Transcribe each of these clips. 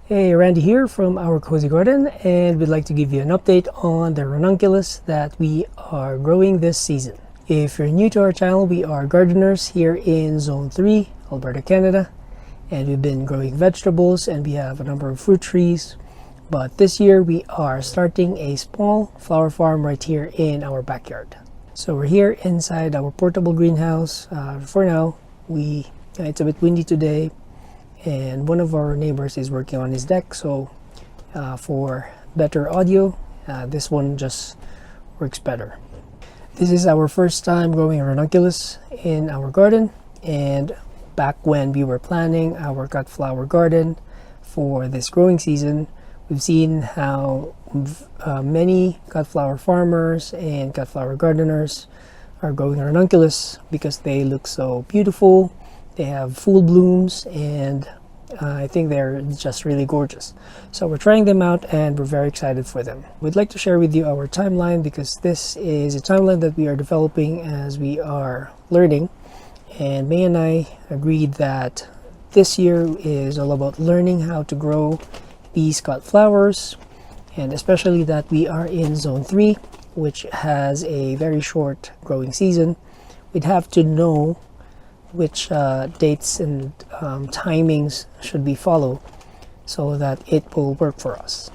Hey, Randy here from our cozy garden, and we'd like to give you an update on the ranunculus that we are growing this season. If you're new to our channel, we are gardeners here in Zone 3, Alberta, Canada, and we've been growing vegetables and we have a number of fruit trees. But this year we are starting a small flower farm right here in our backyard. So we're here inside our portable greenhouse. For now, it's a bit windy today, and one of our neighbors is working on his deck, so for better audio, this one just works better. This is our first time growing a ranunculus in our garden, and back when we were planning our cut flower garden for this growing season, we've seen how many cut flower farmers and cut flower gardeners are growing ranunculus because they look so beautiful. They have full blooms, and I think they're just really gorgeous. So we're trying them out and we're very excited for them. We'd like to share with you our timeline because this is a timeline that we are developing as we are learning. And May and I agreed that this year is all about learning how to grow these cut flowers, and especially that we are in Zone 3, which has a very short growing season. We'd have to know which dates and timings should we follow so that it will work for us.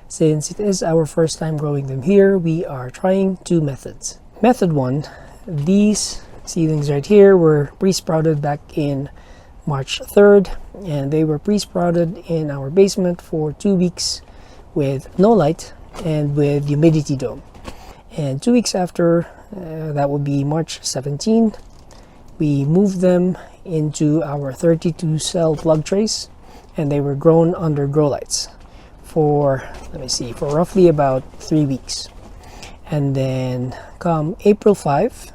Since it is our first time growing them here, we are trying two methods. Method 1, these seedlings right here were pre-sprouted back in March 3rd, and they were pre-sprouted in our basement for 2 weeks with no light and with humidity dome. And 2 weeks after, that would be March 17th, we moved them into our 32 cell plug trays, and they were grown under grow lights for roughly about 3 weeks. And then come April 5,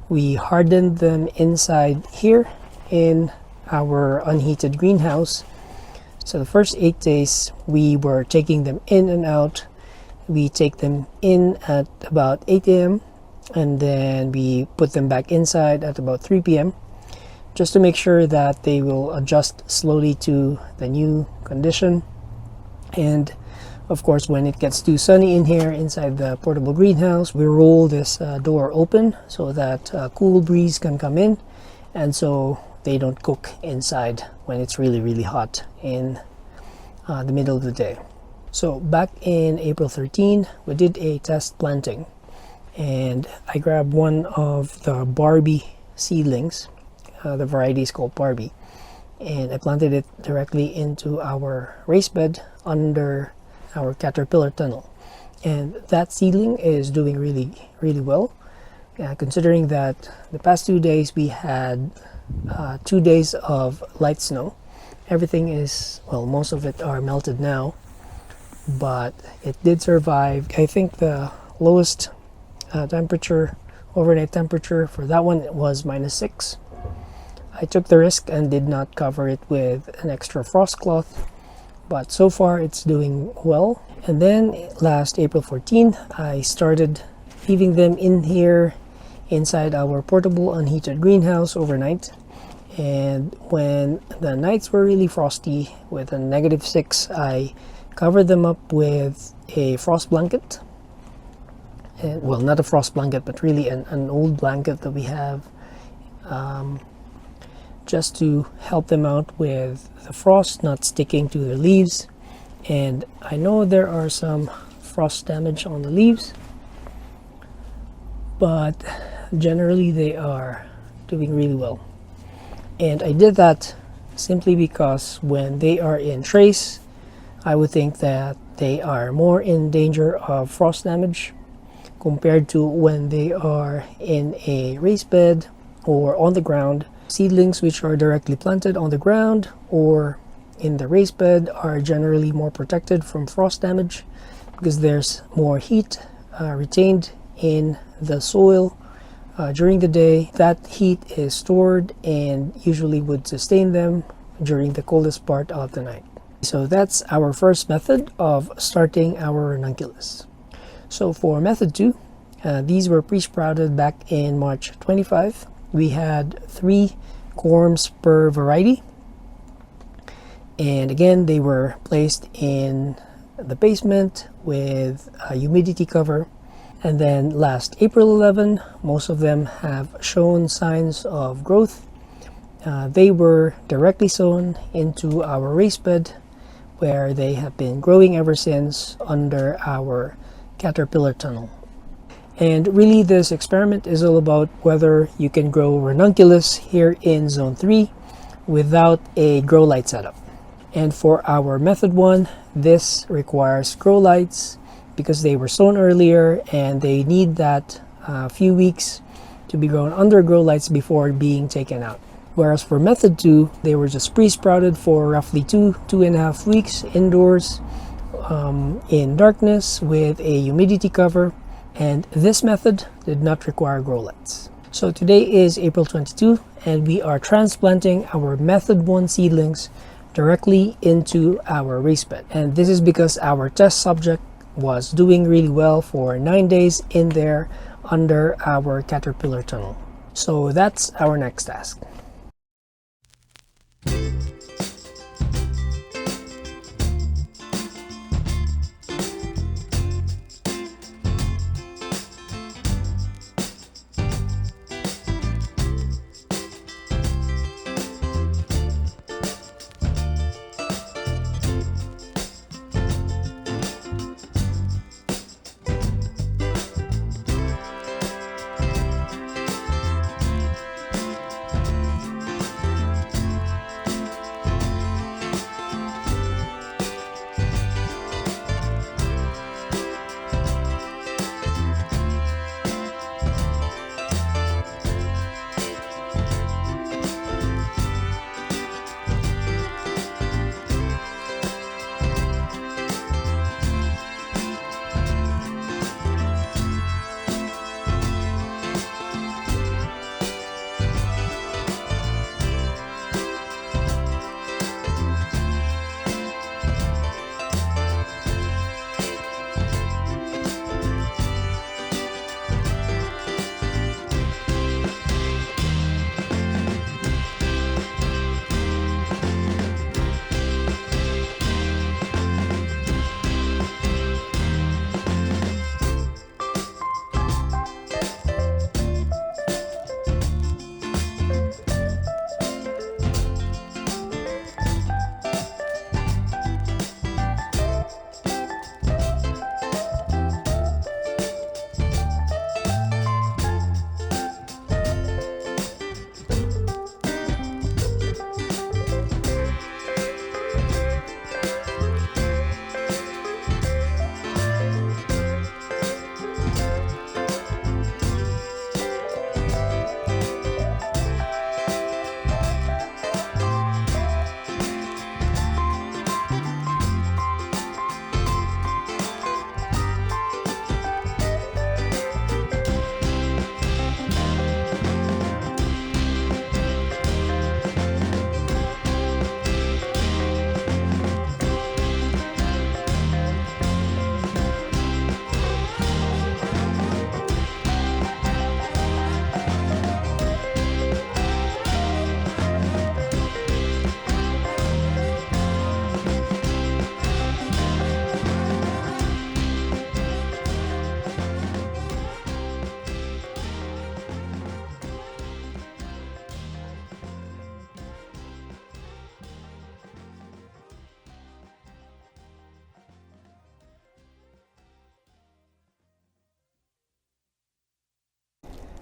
we hardened them inside here in our unheated greenhouse. So the first 8 days we were taking them in and out. We take them in at about 8 a.m. and then we put them back inside at about 3 p.m. just to make sure that they will adjust slowly to the new condition. And of course, when it gets too sunny in here inside the portable greenhouse, we roll this door open so that a cool breeze can come in, and so they don't cook inside when it's really hot in the middle of the day. So back in April 13, we did a test planting, and I grabbed one of the Barbie seedlings. The variety is called Barbie, and I planted it directly into our raised bed under our caterpillar tunnel. And that seedling is doing really well, considering that the past 2 days we had 2 days of light snow. Everything is, well, most of it are melted now, but it did survive. I think the lowest overnight temperature for that one was -6. I took the risk and did not cover it with an extra frost cloth, but so far it's doing well. And then last April 14th, I started leaving them in here inside our portable unheated greenhouse overnight. And when the nights were really frosty with a -6, I covered them up with a frost blanket. Well, not a frost blanket, but really an old blanket that we have, just to help them out with the frost not sticking to their leaves. And I know there are some frost damage on the leaves, but generally they are doing really well. And I did that simply because when they are in trays, I would think that they are more in danger of frost damage compared to when they are in a raised bed or on the ground. Seedlings which are directly planted on the ground or in the raised bed are generally more protected from frost damage because there's more heat retained in the soil during the day. That heat is stored and usually would sustain them during the coldest part of the night. So that's our first method of starting our ranunculus. So for method 2, these were pre-sprouted back in March 25. We had 3 corms per variety, And again, they were placed in the basement with a humidity cover. And then last April 11, most of them have shown signs of growth. They were directly sown into our raised bed, where they have been growing ever since under our caterpillar tunnel. And really, this experiment is all about whether you can grow ranunculus here in Zone 3 without a grow light setup. And for our method 1, this requires grow lights because they were sown earlier and they need that few weeks to be grown under grow lights before being taken out. Whereas for method 2, they were just pre-sprouted for roughly 2.5 weeks indoors in darkness with a humidity cover. And this method did not require grow lights. So today is April 22 and we are transplanting our method 1 seedlings directly into our raised bed. And this is because our test subject was doing really well for 9 days in there under our caterpillar tunnel. So that's our next task.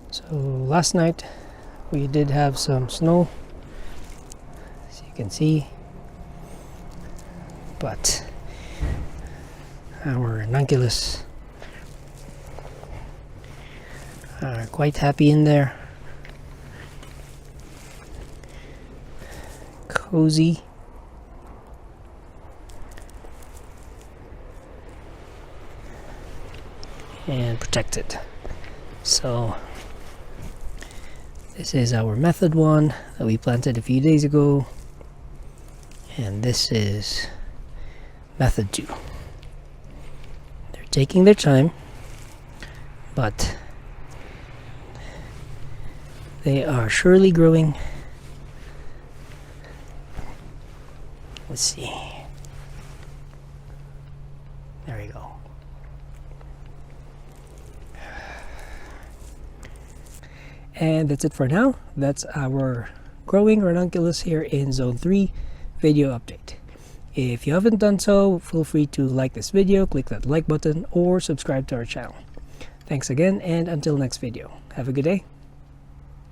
So last night we did have some snow, as you can see, but our ranunculus are quite happy in there, cozy. And protected. So this is our method 1 that we planted a few days ago, and this is method 2. They're taking their time, but they are surely growing. Let's see. There we go. And that's it for now. That's our growing ranunculus here in Zone 3 video update. If you haven't done so, feel free to like this video, click that like button, or subscribe to our channel. Thanks again, and until next video. Have a good day.